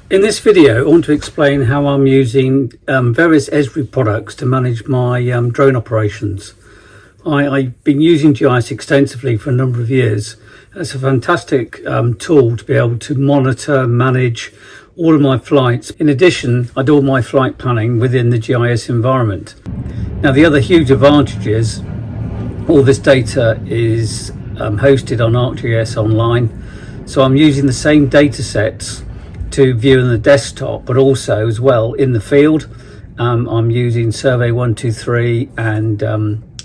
In this video, I want to explain how I'm using various ESRI products to manage my drone operations. I've been using GIS extensively for a number of years. It's a fantastic tool to be able to monitor, manage all of my flights. In addition, I do all my flight planning within the GIS environment. Now, the other huge advantage is all this data is hosted on ArcGIS online. So I'm using the same data sets to view on the desktop, but also as well in the field. I'm using Survey 123 and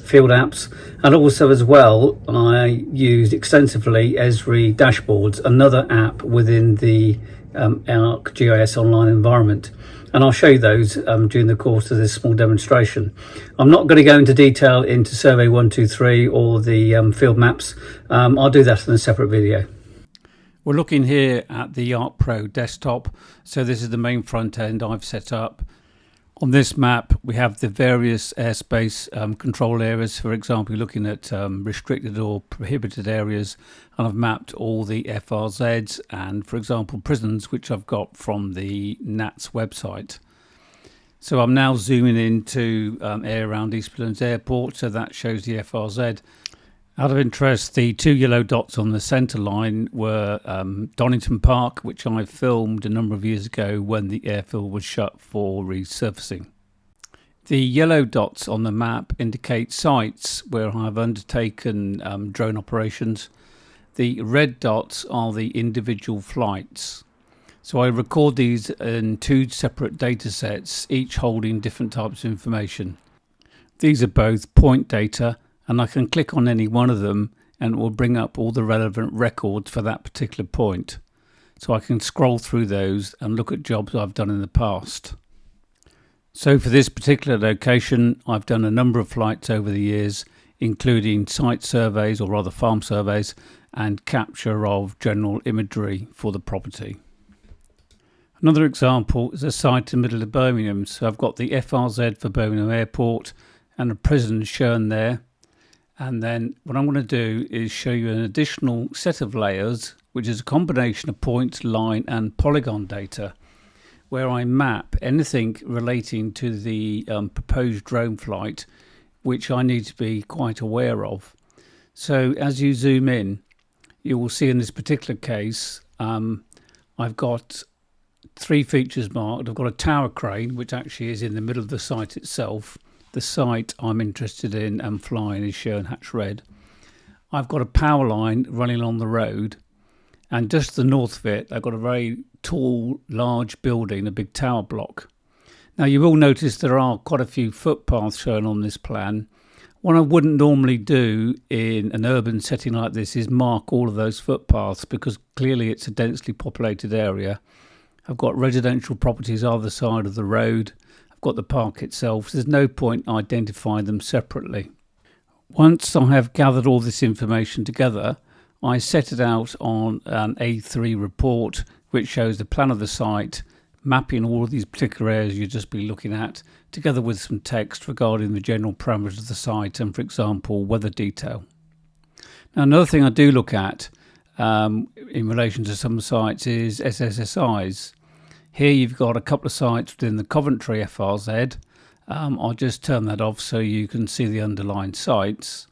field apps, and also as well I used extensively ESRI dashboards, another app within the ArcGIS online environment, and I'll show you those during the course of this small demonstration. I'm not going to go into detail into Survey 123 or the field maps. I'll do that in a separate video. We're looking here at the ArcPro desktop. So this is the main front end I've set up. On this map, we have the various airspace control areas. For example, looking at restricted or prohibited areas, and I've mapped all the FRZs and, for example, prisons, which I've got from the NATS website. So I'm now zooming into air around East Midlands Airport, so that shows the FRZ. Out of interest, the two yellow dots on the centre line were Donington Park, which I filmed a number of years ago when the airfield was shut for resurfacing. The yellow dots on the map indicate sites where I've undertaken drone operations. The red dots are the individual flights. So I record these in two separate data sets, each holding different types of information. These are both point data, and I can click on any one of them and it will bring up all the relevant records for that particular point. So I can scroll through those and look at jobs I've done in the past. So for this particular location, I've done a number of flights over the years, including site surveys, or rather farm surveys, and capture of general imagery for the property. Another example is a site in the middle of Birmingham. So I've got the FRZ for Birmingham Airport and a prison shown there. And then what I'm going to do is show you an additional set of layers, which is a combination of point, line and polygon data, where I map anything relating to the proposed drone flight, which I need to be quite aware of. So as you zoom in, you will see in this particular case, I've got three features marked. I've got a tower crane, which actually is in the middle of the site itself. The site I'm interested in and flying is shown hatch red. I've got a power line running along the road, and just to the north of it I've got a very tall, large building, a big tower block. Now you will notice there are quite a few footpaths shown on this plan. What I wouldn't normally do in an urban setting like this is mark all of those footpaths, because clearly it's a densely populated area. I've got residential properties either side of the road. Got the park itself, so there's no point identifying them separately. Once I have gathered all this information together, I set it out on an A3 report which shows the plan of the site, mapping all of these particular areas you'll just be looking at, together with some text regarding the general parameters of the site and, for example, weather detail. Now, another thing I do look at in relation to some sites is SSSIs. Here you've got a couple of sites within the Coventry FRZ. I'll just turn that off so you can see the underlying sites.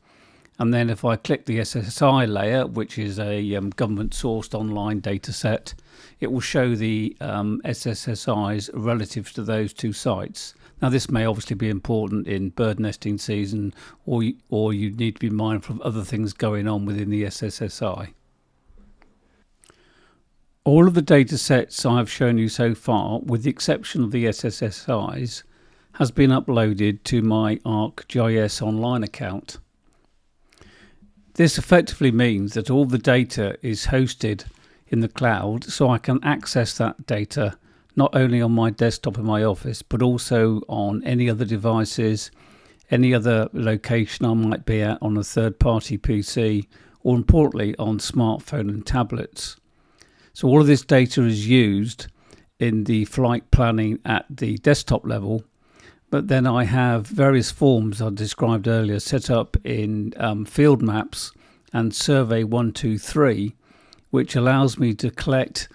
And then if I click the SSI layer, which is a government sourced online data set, it will show the SSSIs relative to those two sites. Now this may obviously be important in bird nesting season, or you need to be mindful of other things going on within the SSSI. All of the data sets I've shown you so far, with the exception of the SSSIs, has been uploaded to my ArcGIS online account. This effectively means that all the data is hosted in the cloud, so I can access that data not only on my desktop in my office, but also on any other devices, any other location I might be at on a third-party PC, or importantly on smartphone and tablets. So all of this data is used in the flight planning at the desktop level, but then I have various forms I described earlier set up in field maps and Survey 123, which allows me to collect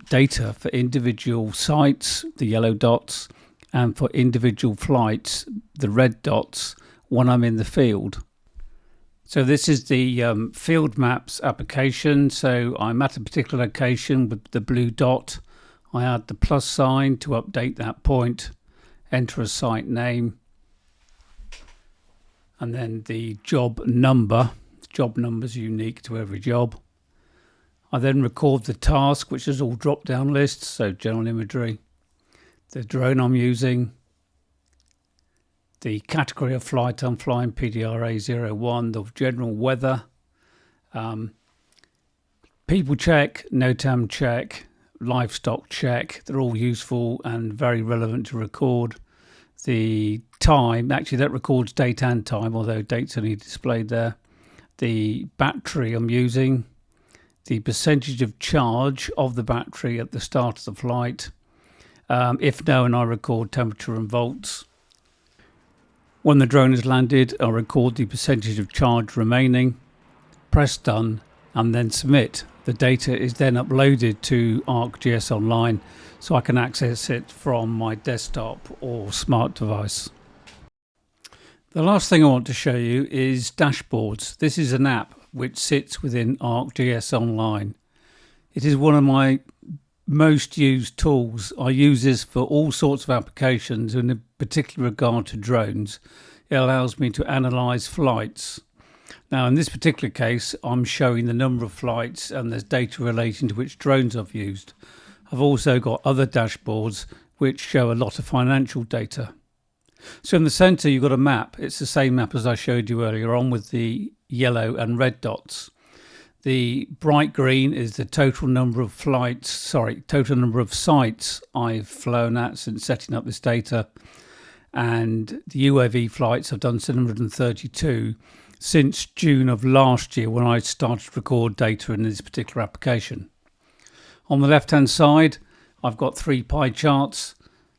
data for individual sites, the yellow dots, and for individual flights, the red dots, when I'm in the field. So this is the field maps application. So I'm at a particular location with the blue dot. I add the plus sign to update that point, enter a site name, and then the job number. The job number is unique to every job. I then record the task, which is all drop-down lists, so general imagery, the drone I'm using, the category of flight I'm flying, PDRA01, the general weather, people check, NOTAM check, livestock check. They're all useful and very relevant to record. The time, actually that records date and time, although date's only displayed there. The battery I'm using, the percentage of charge of the battery at the start of the flight. If known, I record temperature and volts. When the drone has landed, I'll record the percentage of charge remaining, press done, and then submit. The data is then uploaded to ArcGIS Online, so I can access it from my desktop or smart device. The last thing I want to show you is dashboards. This is an app which sits within ArcGIS Online. It is one of my most used tools. I use this for all sorts of applications, and in particular regard to drones. It allows me to analyse flights. Now in this particular case I'm showing the number of flights and there's data relating to which drones I've used. I've also got other dashboards which show a lot of financial data. So in the centre you've got a map. It's the same map as I showed you earlier on with the yellow and red dots. The bright green is the total number of total number of sites I've flown at since setting up this data. And the UAV flights, I've done 732 since June of last year when I started to record data in this particular application. On the left hand side, I've got 3 pie charts.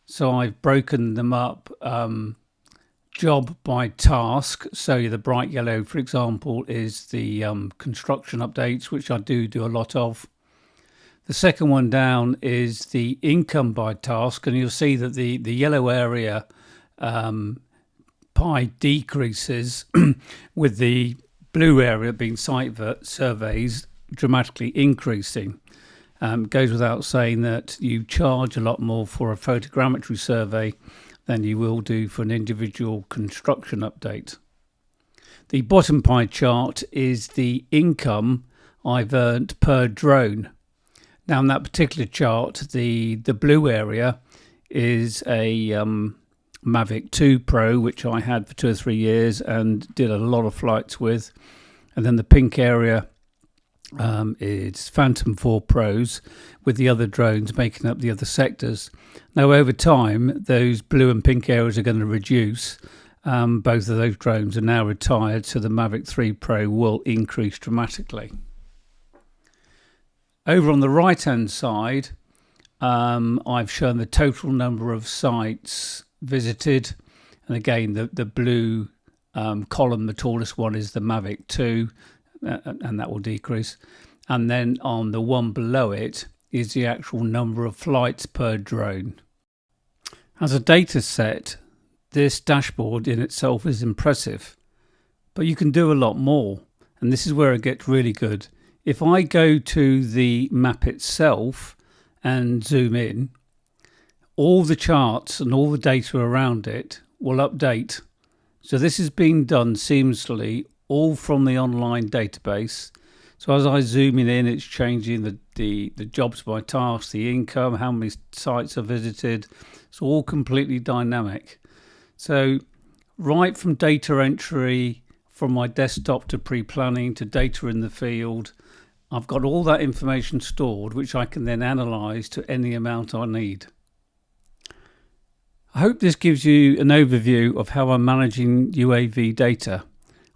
So I've broken them up job by task. So the bright yellow, for example, is the construction updates, which I do a lot of. The second one down is the income by task, and you'll see that the yellow area pie decreases with the blue area being site surveys dramatically increasing. It goes without saying that you charge a lot more for a photogrammetry survey than you will do for an individual construction update. The bottom pie chart is the income I've earned per drone. Now in that particular chart, the blue area is a Mavic 2 Pro, which I had for 2 or 3 years and did a lot of flights with. And then the pink area is Phantom 4 Pros, with the other drones making up the other sectors. Now over time those blue and pink areas are going to reduce. Both of those drones are now retired, so the Mavic 3 Pro will increase dramatically. Over on the right hand side, I've shown the total number of sites visited, and again the blue column, the tallest one, is the Mavic 2, and that will decrease. And then on the one below it is the actual number of flights per drone. As a data set, this dashboard in itself is impressive, but you can do a lot more, and this is where it gets really good. If I go to the map itself and zoom in, all the charts and all the data around it will update. So this is being done seamlessly, all from the online database. So as I zoom in, it's changing the jobs by task, the income, how many sites are visited. It's all completely dynamic. So right from data entry, from my desktop to pre-planning to data in the field, I've got all that information stored, which I can then analyse to any amount I need. I hope this gives you an overview of how I'm managing UAV data.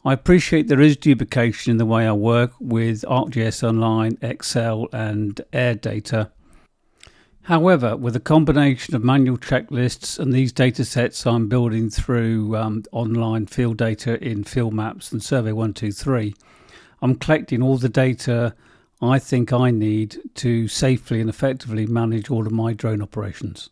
I appreciate there is duplication in the way I work with ArcGIS Online, Excel and AirData. However, with a combination of manual checklists and these data sets I'm building through online field data in field maps and Survey 123, I'm collecting all the data I think I need to safely and effectively manage all of my drone operations.